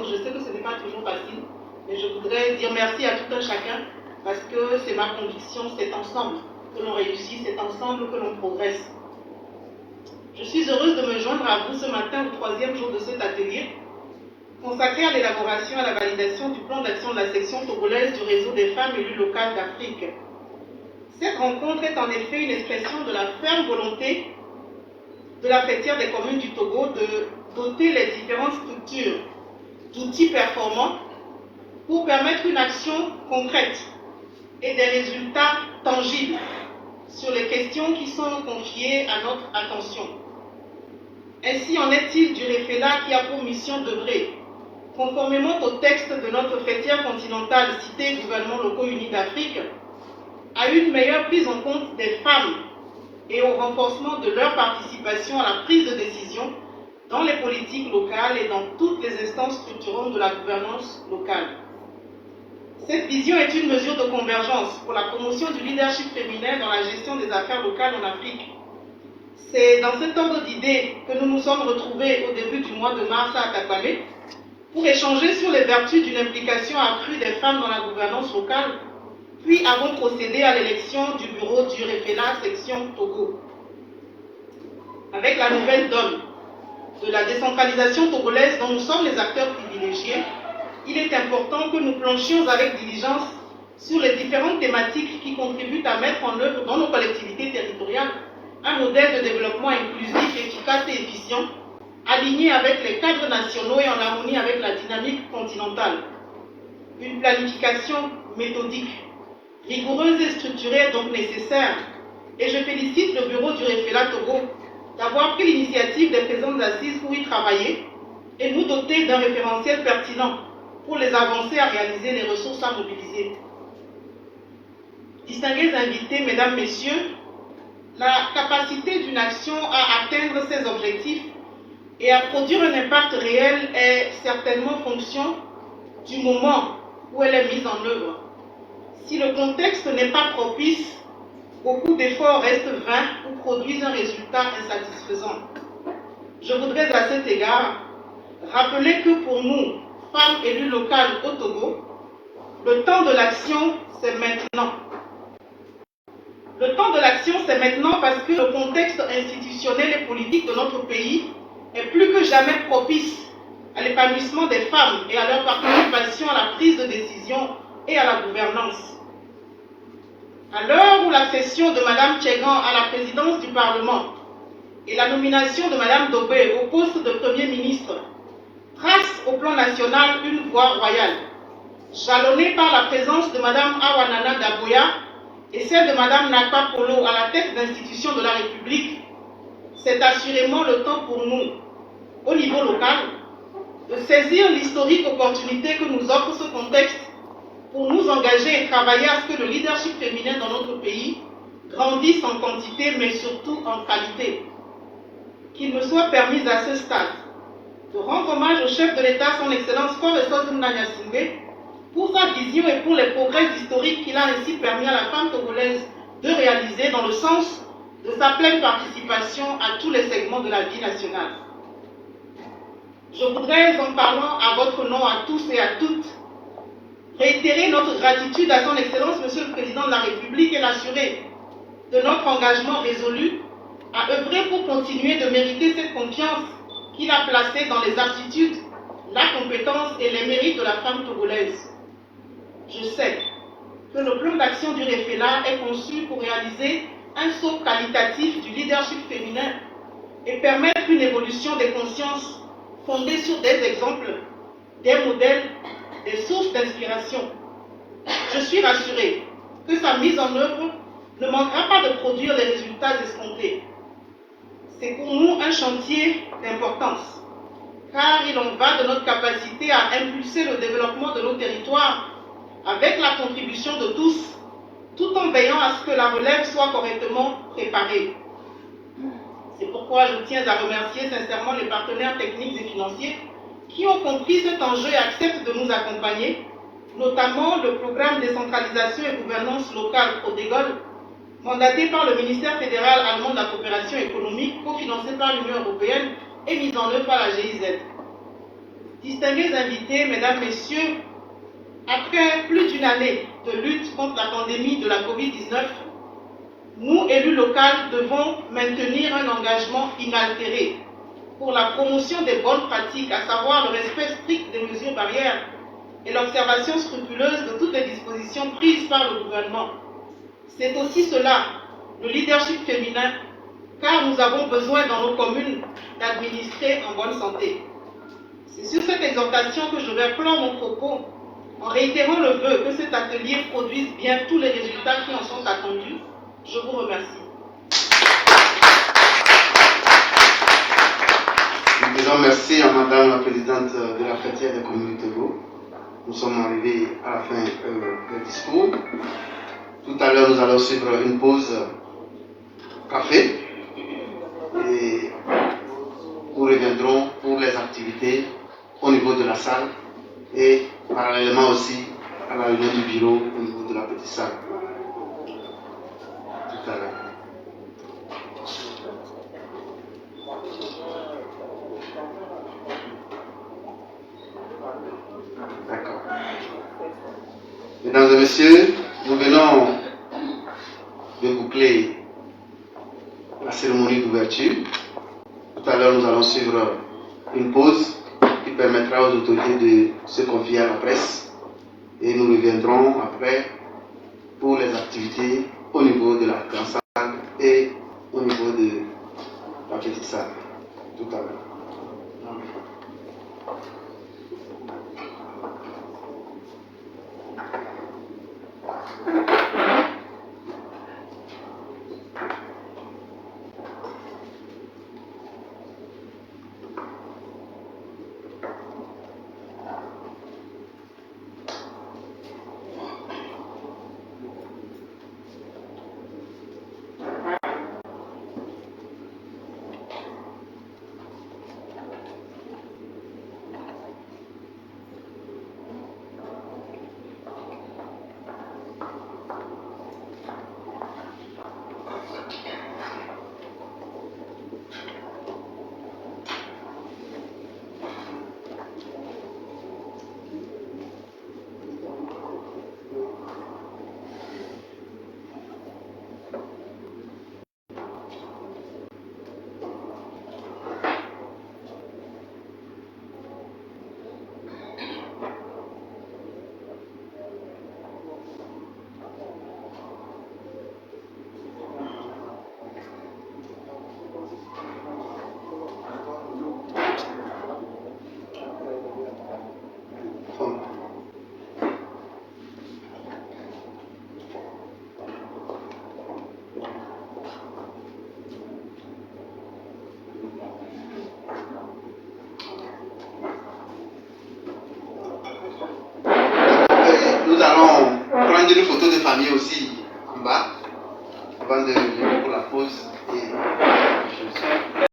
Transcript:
Donc je sais que ce n'est pas toujours facile, mais je voudrais dire merci à tout un chacun, parce que c'est ma conviction, c'est ensemble que l'on réussit, c'est ensemble que l'on progresse. Je suis heureuse de me joindre à vous ce matin au 3e jour de cet atelier, consacré à l'élaboration et à la validation du plan d'action de la section togolaise du réseau des femmes élues locales d'Afrique. Cette rencontre est en effet une expression de la ferme volonté de la fêtière des communes du Togo de doter les différentes structures d'outils performants pour permettre une action concrète et des résultats tangibles sur les questions qui sont confiées à notre attention. Ainsi en est-il du REFELA qui a pour mission d'œuvrer, conformément au texte de notre fêtière continentale cité Gouvernements locaux unis d'Afrique, à une meilleure prise en compte des femmes et au renforcement de leur participation à la prise de décision dans les politiques locales et dans toutes les instances structurantes de la gouvernance locale. Cette vision est une mesure de convergence pour la promotion du leadership féminin dans la gestion des affaires locales en Afrique. C'est dans cet ordre d'idées que nous nous sommes retrouvés au début du mois de mars à Atakpamé pour échanger sur les vertus d'une implication accrue des femmes dans la gouvernance locale, puis avons procédé à l'élection du bureau du REFELA section Togo. Avec la nouvelle donne de la décentralisation togolaise dont nous sommes les acteurs privilégiés, il est important que nous planchions avec diligence sur les différentes thématiques qui contribuent à mettre en œuvre dans nos collectivités territoriales un modèle de développement inclusif, efficace et efficient, aligné avec les cadres nationaux et en harmonie avec la dynamique continentale. Une planification méthodique, rigoureuse et structurée est donc nécessaire, et je félicite le bureau du REFELA Togo d'avoir pris l'initiative des présentes assises pour y travailler et nous doter d'un référentiel pertinent pour les avancer à réaliser les ressources à mobiliser. Distingués invités, mesdames, messieurs, la capacité d'une action à atteindre ses objectifs et à produire un impact réel est certainement fonction du moment où elle est mise en œuvre. Si le contexte n'est pas propice, beaucoup d'efforts restent vains ou produisent un résultat insatisfaisant. Je voudrais à cet égard rappeler que pour nous, femmes élues locales au Togo, le temps de l'action, c'est maintenant. Le temps de l'action, c'est maintenant parce que le contexte institutionnel et politique de notre pays est plus que jamais propice à l'épanouissement des femmes et à leur participation à la prise de décision et à la gouvernance. À l'heure où l'accession de Mme Tchegan à la présidence du Parlement et la nomination de Mme Dobé au poste de Premier ministre tracent au plan national une voie royale, jalonnée par la présence de Mme Awanana Daboya et celle de Mme Nakpa Polo à la tête d'institutions de la République, c'est assurément le temps pour nous, au niveau local, de saisir l'historique opportunité que nous offre ce contexte pour nous engager et travailler à ce que le leadership féminin dans notre pays grandisse en quantité, mais surtout en qualité. Qu'il me soit permis à ce stade de rendre hommage au chef de l'État, son Excellence Faure Nanyasingbe, pour sa vision et pour les progrès historiques qu'il a ainsi permis à la femme togolaise de réaliser dans le sens de sa pleine participation à tous les segments de la vie nationale. Je voudrais, en parlant à votre nom à tous et à toutes, réitérer notre gratitude à son Excellence Monsieur le Président de la République et l'assurer de notre engagement résolu à œuvrer pour continuer de mériter cette confiance qu'il a placée dans les aptitudes, la compétence et les mérites de la femme togolaise. Je sais que le plan d'action du REFELA est conçu pour réaliser un saut qualitatif du leadership féminin et permettre une évolution des consciences fondée sur des exemples, des modèles, des sources d'inspiration. Je suis rassurée que sa mise en œuvre ne manquera pas de produire les résultats escomptés. C'est pour nous un chantier d'importance, car il en va de notre capacité à impulser le développement de nos territoires avec la contribution de tous, tout en veillant à ce que la relève soit correctement préparée. C'est pourquoi je tiens à remercier sincèrement les partenaires techniques et financiers qui ont compris cet enjeu et acceptent de nous accompagner, notamment le programme décentralisation et gouvernance locale PRODEGOL, mandaté par le ministère fédéral allemand de la coopération économique, cofinancé par l'Union européenne et mis en œuvre par la GIZ. distingués invités, mesdames, messieurs, après plus d'une année de lutte contre la pandémie de la COVID-19, nous, élus locaux, devons maintenir un engagement inaltéré pour la promotion des bonnes pratiques, à savoir le respect strict des mesures barrières et l'observation scrupuleuse de toutes les dispositions prises par le gouvernement. C'est aussi cela, le leadership féminin, car nous avons besoin dans nos communes d'administrer en bonne santé. C'est sur cette exhortation que je vais clore mon propos en réitérant le vœu que cet atelier produise bien tous les résultats qui en sont attendus. Je vous remercie. Nous disons merci à Madame la Présidente de la Fêtière des communautés Togo. Nous sommes arrivés à la fin du discours. Tout à l'heure, nous allons suivre une pause café et nous reviendrons pour les activités au niveau de la salle et parallèlement aussi à la réunion du bureau au niveau de la petite salle. Tout à l'heure. D'accord. Mesdames et messieurs, nous venons de boucler la cérémonie d'ouverture. Tout à l'heure, nous allons suivre une pause qui permettra aux autorités de se confier à la presse et nous reviendrons après pour les activités au niveau de la grande salle et au niveau de la petite salle. Tout à l'heure. Nous allons prendre une photo de famille aussi en bas avant de venir pour la pause. Et